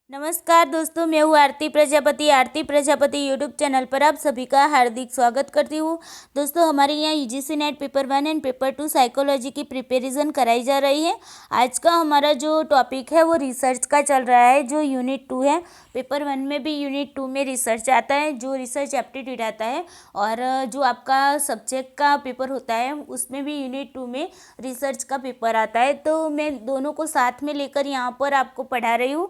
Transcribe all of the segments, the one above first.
नमस्कार दोस्तों, मैं हूँ आरती प्रजापति यूट्यूब चैनल पर आप सभी का हार्दिक स्वागत करती हूँ। दोस्तों, हमारे यहाँ UGC net paper 1 and paper 2 psychology की प्रिपरेशन कराई जा रही है। आज का हमारा जो टॉपिक है वो रिसर्च का चल रहा है, जो यूनिट 2 है। पेपर 1 में भी यूनिट 2 में रिसर्च आता है, जो रिसर्च एप्टीट्यूड आता है, और जो आपका सब्जेक्ट का पेपर होता है उसमें भी यूनिट 2 में रिसर्च का पेपर आता है। तो मैं दोनों को साथ में लेकर यहाँ पर आपको पढ़ा रही हूँ।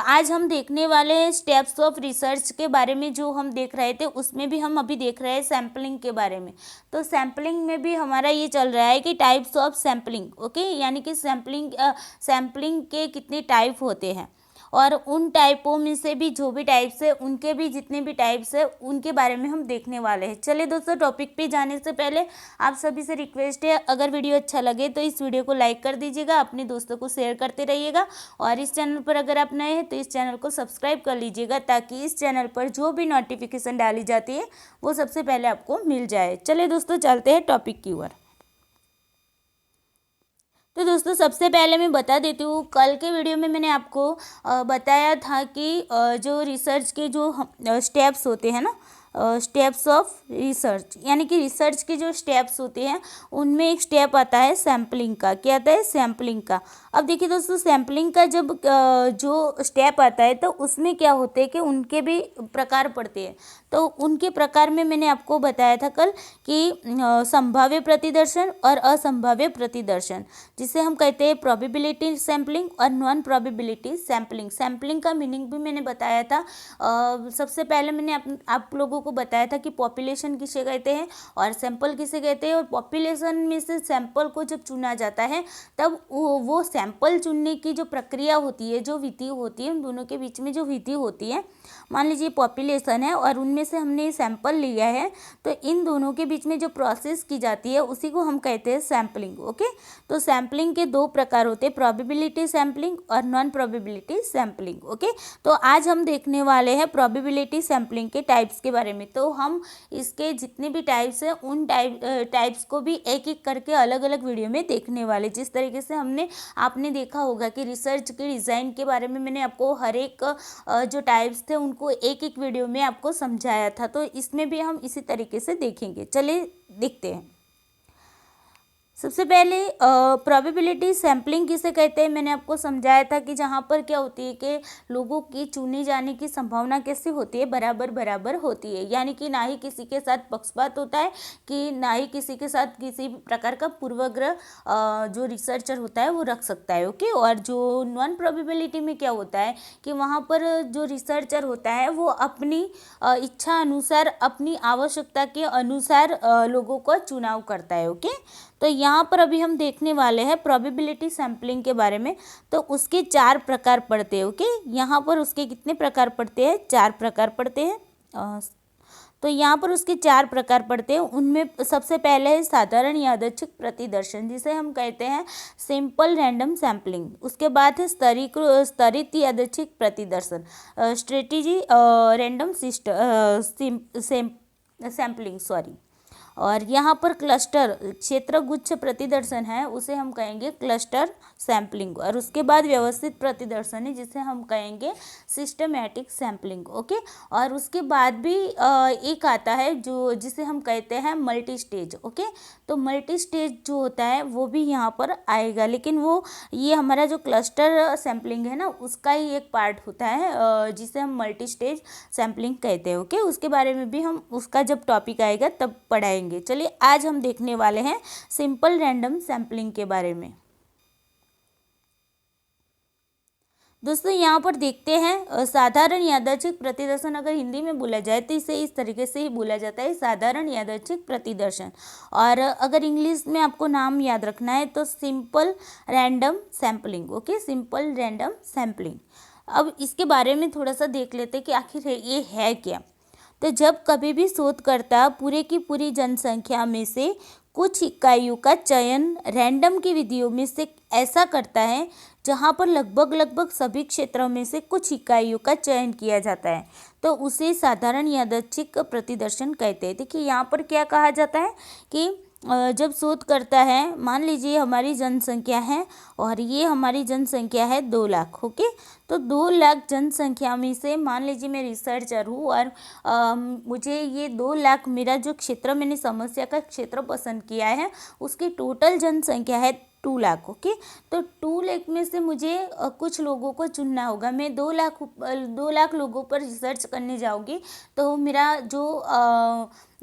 आज हम देखने वाले हैं स्टेप्स ऑफ रिसर्च के बारे में। जो हम देख रहे थे उसमें भी हम अभी देख रहे हैं सैम्पलिंग के बारे में। तो सैम्पलिंग में भी हमारा ये चल रहा है कि टाइप्स ऑफ सैम्पलिंग, ओके, यानी कि सैम्पलिंग के कितने टाइप होते हैं, और उन टाइपों में से भी जो भी टाइप्स है उनके भी जितने भी टाइप्स है उनके बारे में हम देखने वाले हैं। चलिए दोस्तों, टॉपिक पे जाने से पहले आप सभी से रिक्वेस्ट है, अगर वीडियो अच्छा लगे तो इस वीडियो को लाइक कर दीजिएगा, अपने दोस्तों को शेयर करते रहिएगा, और इस चैनल पर अगर आप नए हैं तो इस चैनल को सब्सक्राइब कर लीजिएगा, ताकि इस चैनल पर जो भी नोटिफिकेशन डाली जाती है वो सबसे पहले आपको मिल जाए। चलिए दोस्तों, चलते हैं टॉपिक की ओर। तो दोस्तों, सबसे पहले मैं बता देती हूँ, कल के वीडियो में मैंने आपको बताया था कि जो रिसर्च के जो स्टेप्स होते हैं ना, स्टेप्स ऑफ रिसर्च, यानी कि रिसर्च के जो स्टेप्स होते हैं उनमें एक स्टेप आता है सैम्पलिंग का। क्या आता है? सैम्पलिंग का। अब देखिए दोस्तों, सैम्पलिंग का जब जो स्टेप आता है तो उसमें क्या होते हैं कि उनके भी प्रकार पड़ते हैं। तो उनके प्रकार में मैंने आपको बताया था कल कि संभाव्य प्रतिदर्शन और असंभाव्य प्रतिदर्शन, जिसे हम कहते हैं प्रोबेबिलिटी सैम्पलिंग और नॉन प्रोबेबिलिटी सैम्पलिंग। सैम्पलिंग का मीनिंग भी मैंने बताया था। सबसे पहले मैंने आप लोगों को बताया था कि पॉपुलेशन किसे कहते हैं और सैंपल किसे कहते हैं, और पॉपुलेशन में से सैंपल को जब चुना जाता है तब वो सैंपल चुनने की जो प्रक्रिया होती है, जो विधि होती है, उन दोनों के बीच में जो विधि होती है, मान लीजिए पॉपुलेशन है और उनमें से हमने सैंपल लिया है, तो इन दोनों के बीच में जो प्रोसेस की जाती है उसी को हम कहते हैं सैम्पलिंग। ओके, तो सैम्पलिंग के दो प्रकार होते हैं, प्रोबेबिलिटी सैम्पलिंग और नॉन प्रोबेबिलिटी सैम्पलिंग। ओके, तो आज हम देखने वाले हैं प्रोबेबिलिटी सैम्पलिंग के टाइप्स के बारे में। तो हम इसके जितने भी टाइप्स हैं उन टाइप्स को भी एक एक करके अलग अलग वीडियो में देखने वाले। जिस तरीके से आपने देखा होगा कि रिसर्च के डिज़ाइन के बारे में मैंने आपको हर एक जो टाइप्स थे उनको एक एक वीडियो में आपको समझाया था, तो इसमें भी हम इसी तरीके से देखेंगे। चलिए देखते हैं। सबसे पहले प्रोबेबिलिटी सैम्पलिंग किसे कहते हैं, मैंने आपको समझाया था कि जहाँ पर क्या होती है कि लोगों की चुने जाने की संभावना कैसी होती है, बराबर बराबर होती है, यानी कि ना ही किसी के साथ पक्षपात होता है, कि ना ही किसी के साथ किसी प्रकार का पूर्वाग्रह जो रिसर्चर होता है वो रख सकता है। ओके, और जो नॉन प्रोबेबिलिटी में क्या होता है कि वहाँ पर जो रिसर्चर होता है वो अपनी इच्छा अनुसार, अपनी आवश्यकता के अनुसार लोगों का चुनाव करता है। ओके, तो यहाँ पर अभी हम देखने वाले हैं प्रोबेबिलिटी सैम्पलिंग के बारे में। तो उसके 4 प्रकार पड़ते हैं। ओके, यहाँ पर उसके कितने प्रकार पड़ते हैं? 4 प्रकार पड़ते हैं। तो यहाँ पर उसके 4 प्रकार पड़ते हैं। उनमें सबसे पहले है साधारण यादृच्छिक प्रतिदर्शन, जिसे हम कहते हैं सिंपल रैंडम सैम्पलिंग। उसके बाद है स्तरित यादृच्छिक प्रतिदर्शन, स्ट्रेटेजी रैंडम सैम्पलिंग, सॉरी। और यहाँ पर क्लस्टर क्षेत्र गुच्छ प्रतिदर्शन है, उसे हम कहेंगे क्लस्टर सैम्पलिंग। और उसके बाद व्यवस्थित प्रतिदर्शन है, जिसे हम कहेंगे सिस्टमैटिक सैम्पलिंग। ओके, और उसके बाद भी एक आता है जो जिसे हम कहते हैं मल्टी स्टेज। ओके, तो मल्टी स्टेज जो होता है वो भी यहाँ पर आएगा, लेकिन वो ये हमारा जो क्लस्टर सैम्पलिंग है ना उसका ही एक पार्ट होता है, जिसे हम मल्टी स्टेज सैम्पलिंग कहते हैं। ओके, उसके बारे में भी हम उसका जब टॉपिक आएगा तब पढ़ाएंगे। चलिए, आज हम देखने वाले हैं सिंपल रैंडम सैम्पलिंग के बारे में। दोस्तों, यहाँ पर देखते हैं साधारण यादृच्छिक प्रतिदर्शन, अगर हिंदी में बोला जाए तो इसे इस तरीके से ही बोला जाता है, साधारण यादृच्छिक प्रतिदर्शन। और अगर इंग्लिश में आपको नाम याद रखना है तो simple random sampling. Okay, simple random sampling. अब इसके बारे में थोड़ा सा देख लेते हैं कि आखिर ये है क्या। तो जब कभी भी शोधकर्ता पूरे की पूरी जनसंख्या में से कुछ इकाइयों का चयन रैंडम की विधियों में से ऐसा करता है जहाँ पर लगभग सभी क्षेत्रों में से कुछ इकाइयों का चयन किया जाता है, तो उसे साधारण यादृच्छिक प्रतिदर्शन कहते हैं। देखिए, यहाँ पर क्या कहा जाता है कि जब शोध करता है, मान लीजिए हमारी जनसंख्या है और ये हमारी जनसंख्या है 2 लाख। ओके, तो 2 लाख जनसंख्या में से मान लीजिए मैं रिसर्चर हूँ और मुझे ये 2 लाख, मेरा जो क्षेत्र मैंने समस्या का क्षेत्र पसंद किया है उसकी टोटल जनसंख्या है 2 लाख। ओके, तो 2 लाख में से मुझे कुछ लोगों को चुनना होगा। मैं 2 लाख लोगों पर रिसर्च करने जाऊँगी तो मेरा जो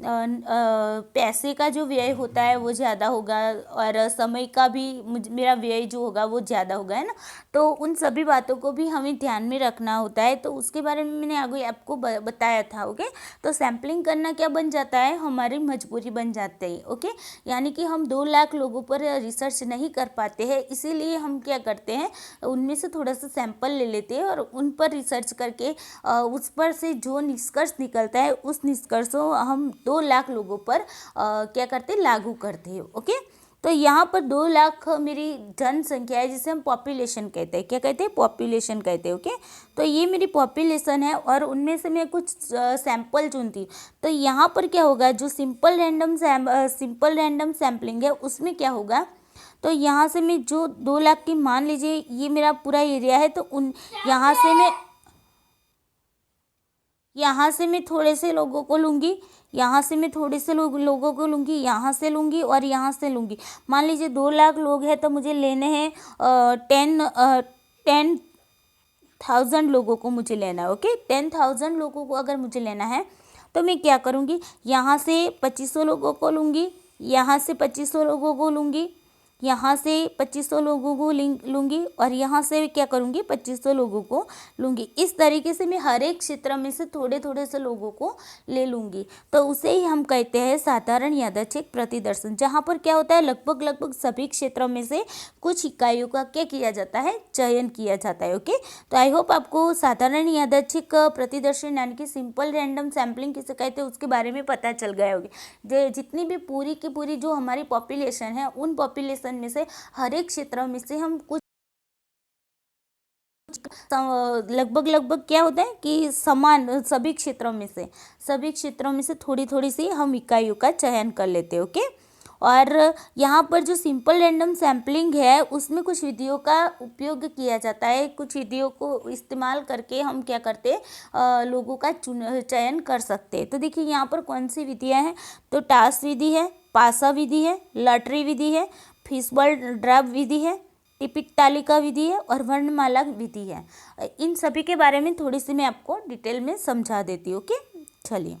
पैसे का जो व्यय होता है वो ज़्यादा होगा और समय का भी मेरा व्यय जो होगा वो ज़्यादा होगा, है ना। तो उन सभी बातों को भी हमें ध्यान में रखना होता है, तो उसके बारे में मैंने आगे आपको बताया था। ओके, तो सैम्पलिंग करना क्या बन जाता है, हमारी मजबूरी बन जाती है। ओके, यानी कि हम 2 लाख लोगों पर रिसर्च नहीं कर पाते हैं, इसीलिए हम क्या करते हैं, उनमें से थोड़ा सा सैंपल ले लेते हैं और उन पर रिसर्च करके उस पर से जो निष्कर्ष निकलता है उस निष्कर्ष को हम 2 लाख लोगों पर क्या करते हैं, लागू करते हैं। ओके, तो यहाँ पर 2 लाख मेरी जनसंख्या है जिसे हम पॉपुलेशन कहते हैं। क्या कहते हैं, पॉपुलेशन कहते हैं। ओके, तो ये मेरी पॉपुलेशन है और उनमें से मैं कुछ सैंपल चुनती हूँ। तो यहाँ पर क्या होगा, जो सिंपल रैंडम सैम्पलिंग है उसमें क्या होगा, तो यहाँ से मैं जो 2 लाख की, मान लीजिए ये मेरा पूरा एरिया है, तो यहाँ से मैं थोड़े से लोगों को लूँगी, यहाँ से मैं थोड़े से लोगों को लूँगी, यहाँ से लूँगी और यहाँ से लूँगी। मान लीजिए 2 लाख लोग हैं तो मुझे लेने हैं 10,000 लोगों को मुझे लेना है। ओके, 10,000 लोगों को अगर मुझे लेना है तो मैं क्या करूँगी, यहाँ से 2500 लोगों को लूँगी, यहाँ से 2500 लोगों को लूँगी, यहाँ से 2500 लोगों को लूँगी और यहाँ से क्या करूँगी, 2500 लोगों को लूँगी। इस तरीके से मैं हर एक क्षेत्र में से थोड़े थोड़े से लोगों को ले लूँगी, तो उसे ही हम कहते हैं साधारण यादृच्छिक प्रतिदर्शन, जहाँ पर क्या होता है, लगभग सभी क्षेत्रों में से कुछ इकाइयों का क्या किया जाता है, चयन किया जाता है। ओके, तो आई होप आपको साधारण यादृच्छिक प्रतिदर्शन यानी कि सिंपल रैंडम सैम्पलिंग किसे कहते हैं उसके बारे में पता चल गया होगी। जितनी भी पूरी की पूरी जो हमारी पॉपुलेशन है, उन पॉपुलेशन में से हर एक क्षेत्र में से हम कुछ लगभग क्या होता है कि समान सभी क्षेत्रों में से थोड़ी थोड़ी सी हम इकाइयों का चयन कर लेते हैं। ओके, और यहाँ पर जो सिंपल रैंडम सैम्पलिंग है उसमें कुछ विधियों का उपयोग किया जाता है, कुछ विधियों को इस्तेमाल करके हम क्या करते हैं, लोगों का चयन कर सकते हैं। तो देखिए यहाँ पर कौन सी विधियाँ हैं, तो टास्क विधि है, पासा विधि है, लॉटरी विधि है, फिशबॉल ड्रॉप विधि है, टिपिक तालिका विधि है और वर्णमाला विधि है। इन सभी के बारे में थोड़ी सी मैं आपको डिटेल में समझा देती हूँ। ओके, चलिए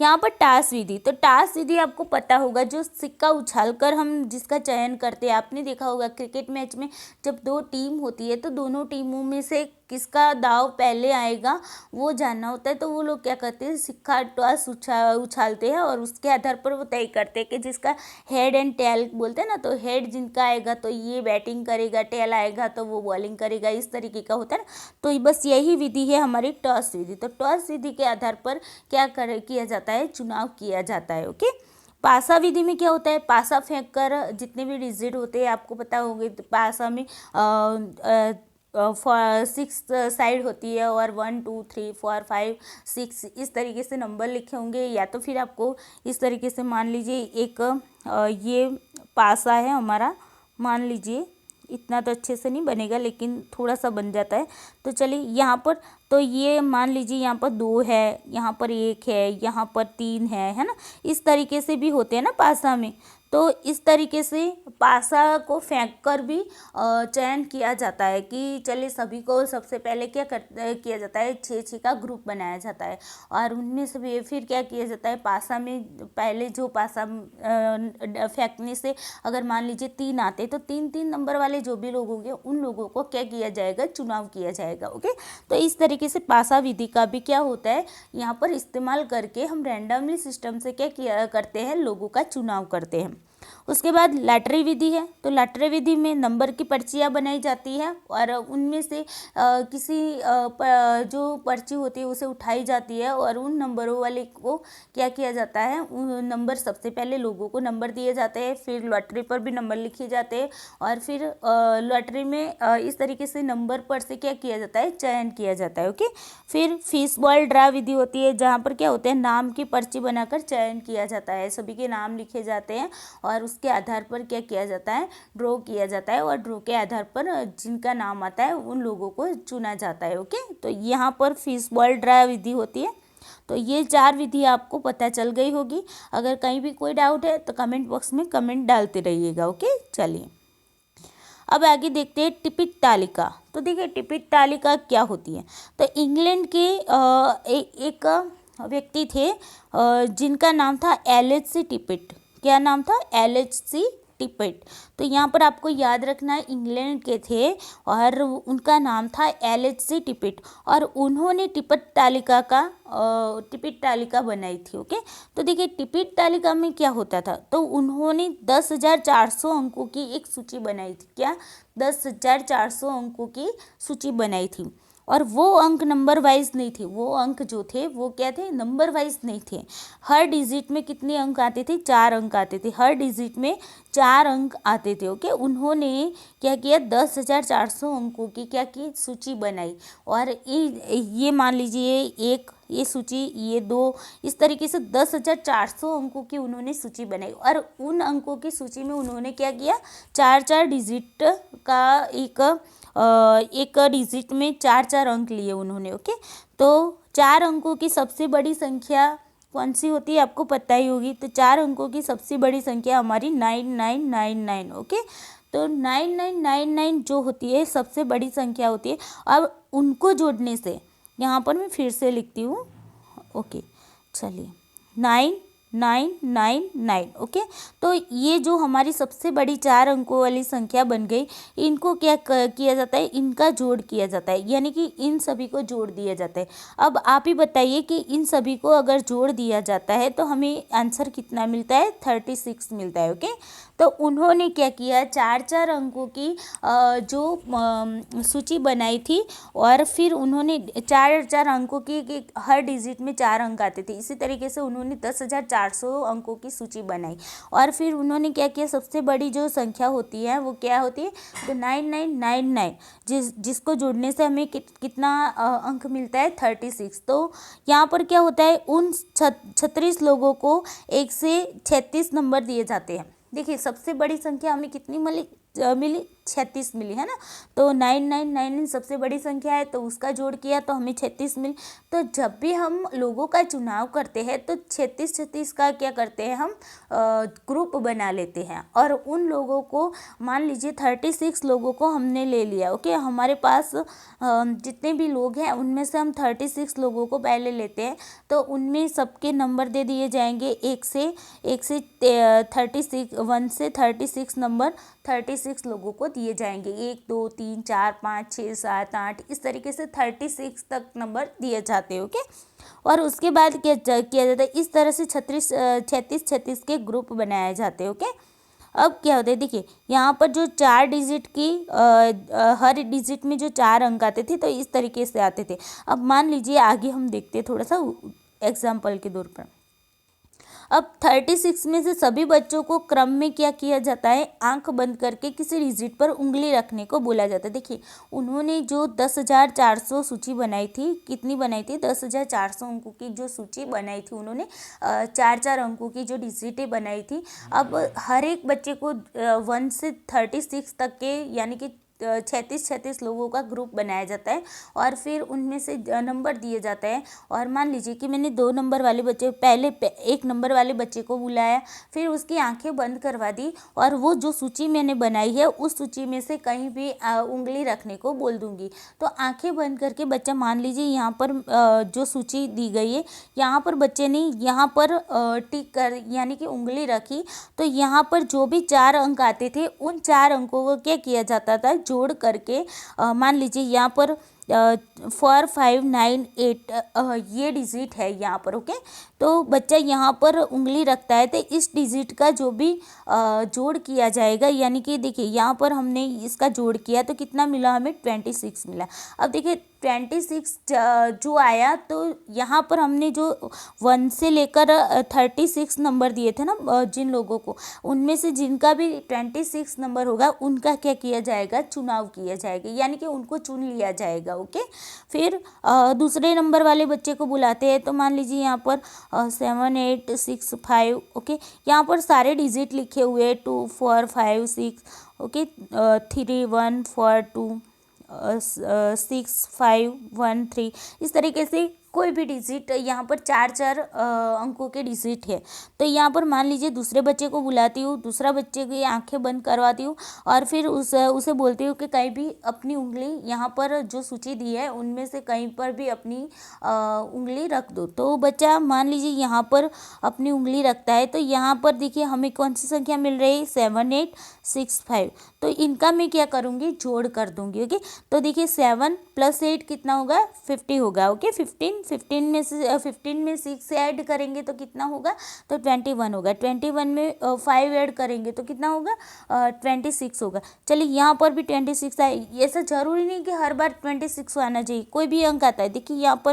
यहाँ पर टास्क विधि, तो टास्क विधि आपको पता होगा, जो सिक्का उछालकर हम जिसका चयन करते हैं। आपने देखा होगा क्रिकेट मैच में जब 2 टीम होती है तो दोनों टीमों में से किसका दाव पहले आएगा वो जानना होता है, तो वो लोग क्या करते हैं, सिक्का टॉस उछालते हैं और उसके आधार पर वो तय करते हैं कि जिसका हेड एंड टेल बोलते हैं ना, तो हेड जिनका आएगा तो ये बैटिंग करेगा, टेल आएगा तो वो बॉलिंग करेगा, इस तरीके का होता है ना। तो बस यही विधि है हमारी टॉस विधि। तो टॉस विधि के आधार पर क्या किया जाता है, चुनाव किया जाता है। ओके, पासा विधि में क्या होता है, पासा फेंक कर जितने भी डिजिट होते हैं आपको पता होंगे, तो पासा में 6 साइड होती है और 1 2 3 4 5 6 इस तरीके से नंबर लिखे होंगे, या तो फिर आपको इस तरीके से मान लीजिए एक ये पासा है हमारा, मान लीजिए इतना तो अच्छे से नहीं बनेगा लेकिन थोड़ा सा बन जाता है। तो चलिए यहाँ पर, तो ये मान लीजिए यहाँ पर 2 है, यहाँ पर 1 है, यहाँ पर 3 है ना। इस तरीके से भी होते हैं ना पासा में। तो इस तरीके से पासा को फेंक कर भी चयन किया जाता है कि चलिए सभी को सबसे पहले किया जाता है, 6-6 का ग्रुप बनाया जाता है और उनमें से फिर क्या किया जाता है, पासा में पहले जो पासा फेंकने से अगर मान लीजिए 3 आते तो 3-3 नंबर वाले जो भी लोग होंगे उन लोगों को क्या किया जाएगा, चुनाव किया जाएगा। ओके, तो इस तरीके से पासा विधि का भी क्या होता है, यहाँ पर इस्तेमाल करके हम रैंडमली सिस्टम से क्या करते हैं, लोगों का चुनाव करते हैं। उसके बाद लॉटरी विधि है, तो लॉटरी विधि में नंबर की पर्चियाँ बनाई जाती है और उनमें से किसी जो पर्ची होती है उसे उठाई जाती है और उन नंबरों वाले को क्या किया जाता है, नंबर सबसे पहले लोगों को नंबर दिए जाते हैं, फिर लॉटरी पर भी नंबर लिखे जाते हैं और फिर लॉटरी में इस तरीके से नंबर पर से क्या किया जाता है, चयन किया जाता है। ओके, फिर फिश बॉल ड्रा विधि होती है जहाँ पर क्या होता है, नाम की पर्ची बनाकर चयन किया जाता है, सभी के नाम लिखे जाते हैं और उसके आधार पर क्या किया जाता है, ड्रॉ किया जाता है और ड्रॉ के आधार पर जिनका नाम आता है उन लोगों को चुना जाता है। ओके, तो यहाँ पर फिश बॉल ड्रा विधि होती है। तो ये 4 विधि आपको पता चल गई होगी। अगर कहीं भी कोई डाउट है तो कमेंट बॉक्स में कमेंट डालते रहिएगा। ओके, चलिए अब आगे देखते हैं टिपिट तालिका। तो देखिए टिपिट तालिका क्या होती है। तो इंग्लैंड के एक व्यक्ति थे जिनका नाम था LHC टिपिट। क्या नाम था, LHC टिपिट। तो यहाँ पर आपको याद रखना है इंग्लैंड के थे और उनका नाम था LHC टिपिट और उन्होंने टिपिट तालिका बनाई थी। ओके, तो देखिए टिपिट तालिका में क्या होता था, तो उन्होंने 10,400 अंकों की एक सूची बनाई थी। क्या, 10,400 अंकों की सूची बनाई थी और वो अंक नंबर वाइज नहीं थे, वो अंक जो थे वो क्या थे, नंबर वाइज नहीं थे। हर डिजिट में कितने अंक आते थे, 4 अंक आते थे, हर डिजिट में 4 अंक आते थे। ओके, उन्होंने क्या किया, 10,400 अंकों की क्या की सूची बनाई और ये मान लीजिए एक ये सूची, ये 2, इस तरीके से 10,400 अंकों की उन्होंने सूची बनाई और उन अंकों की सूची में उन्होंने क्या किया, 4 डिजिट का एक डिजिट में 4 अंक लिए उन्होंने। ओके, तो 4 अंकों की सबसे बड़ी संख्या कौन सी होती है, आपको पता ही होगी। तो 4 अंकों की सबसे बड़ी संख्या हमारी 9999। ओके, तो 9999 जो होती है सबसे बड़ी संख्या होती है। अब उनको जोड़ने से, यहाँ पर मैं फिर से लिखती हूँ। ओके, चलिए 9999। ओके, तो ये जो हमारी सबसे बड़ी 4 अंकों वाली संख्या बन गई, इनको क्या किया जाता है, इनका जोड़ किया जाता है, यानी कि इन सभी को जोड़ दिया जाता है। अब आप ही बताइए कि इन सभी को अगर जोड़ दिया जाता है तो हमें आंसर कितना मिलता है, 36 मिलता है। ओके, तो उन्होंने क्या किया, 4 अंकों की जो सूची बनाई थी और फिर उन्होंने 4 अंकों की हर डिजिट में 4 अंक आते थे। इसी तरीके से उन्होंने 10,400 अंकों की सूची बनाई और फिर उन्होंने क्या किया, सबसे बड़ी जो संख्या होती है वो क्या होती है, तो 9999, जिसको जोड़ने से हमें कितना अंक मिलता है, 36। तो यहाँ पर क्या होता है, उन 36 लोगों को 1 से 36 नंबर दिए जाते हैं। देखिए सबसे बड़ी संख्या हमें कितनी मिली, 36 मिली है ना। तो 9999 सबसे बड़ी संख्या है तो उसका जोड़ किया तो हमें 36 मिली। तो जब भी हम लोगों का चुनाव करते हैं तो 36 का क्या करते हैं, हम ग्रुप बना लेते हैं और उन लोगों को, मान लीजिए 36 लोगों को हमने ले लिया। ओके, हमारे पास जितने भी लोग हैं उनमें से हम 36 लोगों को पहले लेते हैं, तो उनमें सबके नंबर दे दिए जाएंगे 1 से 36, 1 से 36 नंबर 36 लोगों को दिए जाएंगे। 1 2 3 4 5 6 7 8 इस तरीके से 36 तक नंबर दिए जाते हैं। ओके, और उसके बाद क्या किया जाता है, इस तरह से 36 के ग्रुप बनाए जाते हैं। ओके, अब क्या होता है, देखिए यहाँ पर जो 4 डिजिट की हर डिजिट में जो 4 अंक आते थे तो इस तरीके से आते थे। अब मान लीजिए आगे हम देखते हैं थोड़ा सा एग्जाम्पल के तौर पर। अब 36 में से सभी बच्चों को क्रम में क्या किया जाता है, आंख बंद करके किसी डिजिट पर उंगली रखने को बोला जाता है। देखिए उन्होंने जो 10,400 सूची बनाई थी, कितनी बनाई थी, 10,400 अंकों की जो सूची बनाई थी उन्होंने, 4 अंकों की जो डिजिटें बनाई थी। अब हर एक बच्चे को 1 से 36 तक के, यानी कि 36 लोगों का ग्रुप बनाया जाता है और फिर उनमें से नंबर दिए जाता है। और मान लीजिए कि मैंने 2 नंबर वाले बच्चे, पहले 1 नंबर वाले बच्चे को बुलाया, फिर उसकी आंखें बंद करवा दी और वो जो सूची मैंने बनाई है उस सूची में से कहीं भी उंगली रखने को बोल दूंगी। तो आंखें बंद करके बच्चा, मान लीजिए यहाँ पर जो सूची दी गई है यहाँ पर बच्चे ने यहाँ पर टिक कर, यानी कि उंगली रखी, तो यहाँ पर जो भी 4 अंक आते थे उन 4 अंकों को क्या किया जाता था, जोड़ करके मान लीजिए यहाँ पर 4598 ये डिजिट है यहाँ पर। ओके, तो बच्चा यहाँ पर उंगली रखता है तो इस डिजिट का जो भी जोड़ किया जाएगा, यानी कि देखिए यहाँ पर हमने इसका जोड़ किया तो कितना मिला हमें 26 मिला। अब देखिए 26 जो आया तो यहाँ पर हमने जो 1 से लेकर 36 नंबर दिए थे ना जिन लोगों को, उनमें से जिनका भी 26 नंबर होगा उनका क्या किया जाएगा, चुनाव किया जाएगा, यानी कि उनको चुन लिया जाएगा। ओके, फिर दूसरे नंबर वाले बच्चे को बुलाते हैं। तो मान लीजिए यहाँ पर 7865। ओके, यहाँ पर सारे डिजिट लिखे हुए 2456। ओके, 3142 6513। इस तरीके से कोई भी डिजिट यहाँ पर चार चार अंकों के डिजिट है। तो यहाँ पर मान लीजिए दूसरे बच्चे को बुलाती हूँ, दूसरा बच्चे की आंखें बंद करवाती हूँ और फिर उसे बोलती हूँ कि कहीं भी अपनी उंगली यहाँ पर जो सूची दी है उनमें से कहीं पर भी अपनी उंगली रख दो। तो बच्चा मान लीजिए यहाँ पर अपनी उंगली रखता है। तो यहाँ पर देखिए हमें कौन सी संख्या मिल रही है, 7865। तो इनका मैं क्या करूँगी, जोड़ कर दूँगी। ओके, तो देखिए 7 + 8 कितना होगा, 50 होगा। ओके, 15 में से 15 में 6 ऐड करेंगे तो कितना होगा, तो 21 होगा। 21 में 5 ऐड करेंगे तो कितना होगा, 26 होगा। चलिए यहाँ पर भी 26 आए। ऐसा जरूरी नहीं कि हर बार 26 आना चाहिए, कोई भी अंक आता है। देखिए यहाँ पर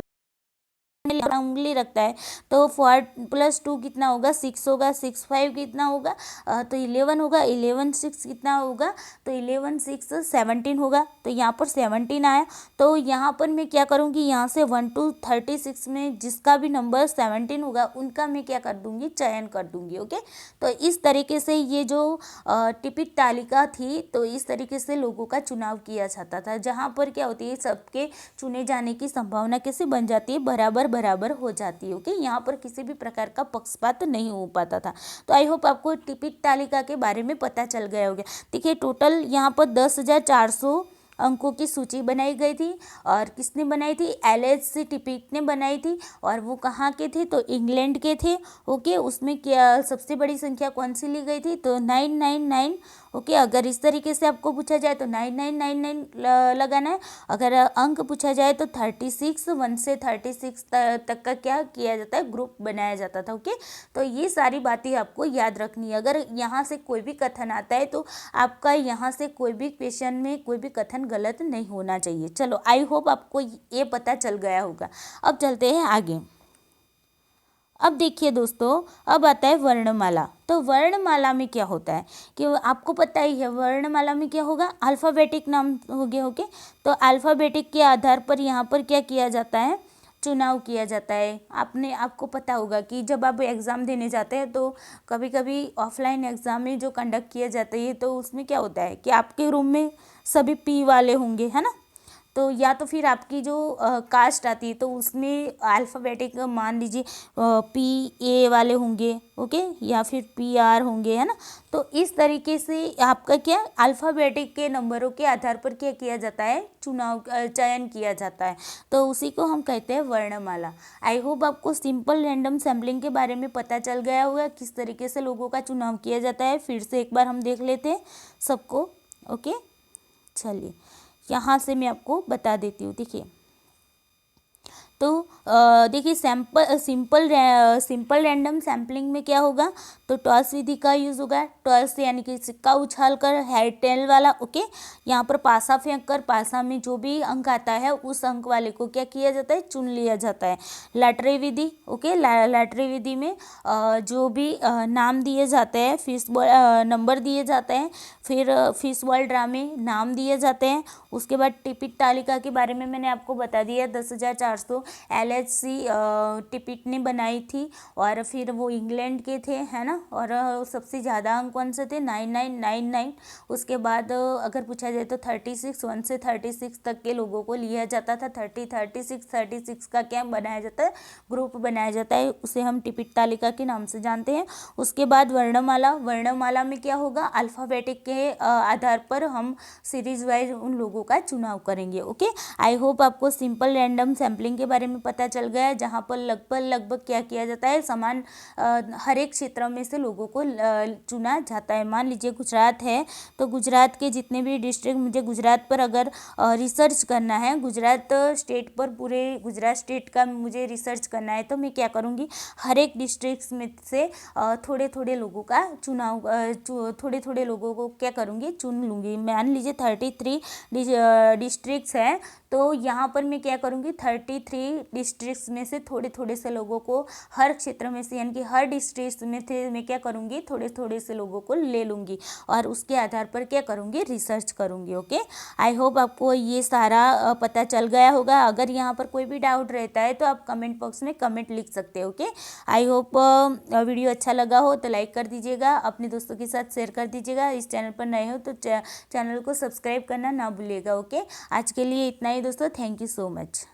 उंगली रखता है तो 4 + 2 कितना होगा, 6 होगा। 6 5 कितना होगा, तो 11 होगा। 11 6 कितना होगा, तो 11 6 17 होगा। तो यहाँ पर 17 आया। तो यहाँ पर मैं क्या करूँगी, यहाँ से 1 to 36 में जिसका भी नंबर 17 होगा उनका मैं क्या कर दूँगी, चयन कर दूँगी। ओके, तो इस तरीके से ये जो टिपिक तालिका थी, तो इस तरीके से लोगों का चुनाव किया जाता था, जहाँ पर क्या होती है, सबके चुने जाने की संभावना कैसे बन जाती है, बराबर बराबर हो जाती है। ओके, यहाँ पर किसी भी प्रकार का पक्षपात नहीं हो पाता था। तो आई होप आपको टिपिक तालिका के बारे में पता चल गया होगा। देखिए टोटल यहाँ पर 10,400 अंकों की सूची बनाई गई थी। और किसने बनाई थी, LHC टिपिक ने बनाई थी। और वो कहाँ के थे, तो इंग्लैंड के थे। ओके, उसमें क्या सबसे बड़ी संख्या कौन सी ली गई थी, तो 999। ओके, अगर इस तरीके से आपको पूछा जाए तो 9999 लगाना है। अगर अंक पूछा जाए तो 36, 1 से 36 तक का क्या किया जाता है, ग्रुप बनाया जाता था। ओके, तो ये सारी बातें आपको याद रखनी है। अगर यहाँ से कोई भी कथन आता है तो आपका यहाँ से कोई भी क्वेश्चन में कोई भी कथन गलत नहीं होना चाहिए। चलो, आई होप आपको ये पता चल गया होगा। अब चलते हैं आगे। अब देखिए दोस्तों, अब आता है वर्णमाला। तो वर्णमाला में क्या होता है कि आपको पता ही है, वर्णमाला में क्या होगा, अल्फ़ाबेटिक नाम हो गया। ओके, तो अल्फ़ाबेटिक के आधार पर यहाँ पर क्या किया जाता है, चुनाव किया जाता है। आपको पता होगा कि जब आप एग्ज़ाम देने जाते हैं तो कभी कभी ऑफलाइन एग्ज़ाम में जो कंडक्ट किया जाता है तो उसमें क्या होता है कि आपके रूम में सभी P वाले होंगे, है ना। तो या तो फिर आपकी जो कास्ट आती है तो उसमें अल्फ़ाबेटिक मान लीजिए PA वाले होंगे। ओके, या फिर PR होंगे, है ना। तो इस तरीके से आपका क्या अल्फ़ाबेटिक के नंबरों के आधार पर क्या किया जाता है, चयन किया जाता है। तो उसी को हम कहते हैं वर्णमाला। आई होप आपको सिंपल रैंडम सैम्पलिंग के बारे में पता चल गया होगा, किस तरीके से लोगों का चुनाव किया जाता है। फिर से एक बार हम देख लेते हैं सबको। ओके, चलिए यहाँ से मैं आपको बता देती हूँ। देखिए, तो देखिए सिंपल रैंडम सैम्पलिंग में क्या होगा, तो टॉस विधि का यूज़ होगा। टॉस यानी कि सिक्का उछाल कर, हेड टेल वाला। ओके, यहाँ पर पासा फेंक कर पासा में जो भी अंक आता है उस अंक वाले को क्या किया जाता है, चुन लिया जाता है। लॉटरी विधि। ओके, लॉटरी विधि में जो भी नाम दिए जाते हैं, फिश बॉल नंबर दिए जाते हैं, फिर फिश बॉल ड्रा में नाम दिए जाते हैं। उसके बाद टिपिक तालिका के बारे में मैंने आपको बता दिया, 10,400 LHC टिपिक ने बनाई थी। और फिर वो इंग्लैंड के थे, है ना। और सबसे ज़्यादा अंक कौन से थे, 9999। उसके बाद अगर पूछा जाए तो 36, 1 से 36 तक के लोगों को लिया जाता था। 36 का क्या बनाया जाता है, ग्रुप बनाया जाता है, उसे हम टिपिक तालिका के नाम से जानते हैं। उसके बाद वर्णमाला में क्या होगा, अल्फ़ाबेटिक के आधार पर हम सीरीज वाइज उन लोगों का चुनाव करेंगे। ओके, आई होप आपको सिंपल रैंडम सैम्पलिंग के बारे में पता चल गया है, जहाँ पर लगभग क्या किया जाता है, समान हर एक क्षेत्र में में से लोगों को चुना जाता है। मान लीजिए गुजरात है, तो गुजरात के जितने भी डिस्ट्रिक्ट, मुझे गुजरात पर अगर रिसर्च करना है, गुजरात स्टेट पर, पूरे गुजरात स्टेट का मुझे रिसर्च करना है, तो मैं क्या करूँगी, हर एक डिस्ट्रिक्ट में से थोड़े थोड़े लोगों का चुनाव, थोड़े थोड़े लोगों को क्या करूँगी, चुन लूँगी। मान लीजिए 33 डिस्ट्रिक्ट्स हैं, तो यहाँ पर मैं क्या करूँगी, 33 डिस्ट्रिक्ट्स में से थोड़े थोड़े से लोगों को हर क्षेत्र में से, यानी कि हर डिस्ट्रिक्ट में से मैं क्या करूँगी, थोड़े थोड़े से लोगों को ले लूँगी और उसके आधार पर क्या करूँगी, रिसर्च करूँगी। ओके, आई होप आपको ये सारा पता चल गया होगा। अगर यहाँ पर कोई भी डाउट रहता है तो आप कमेंट बॉक्स में कमेंट लिख सकते हो। ओके, आई होप वीडियो अच्छा लगा हो तो लाइक कर दीजिएगा, अपने दोस्तों के साथ शेयर कर दीजिएगा। इस चैनल पर नए हो तो चैनल को सब्सक्राइब करना ना भूलिएगा। ओके, आज के लिए इतना ही दोस्तों, थैंक यू सो मच।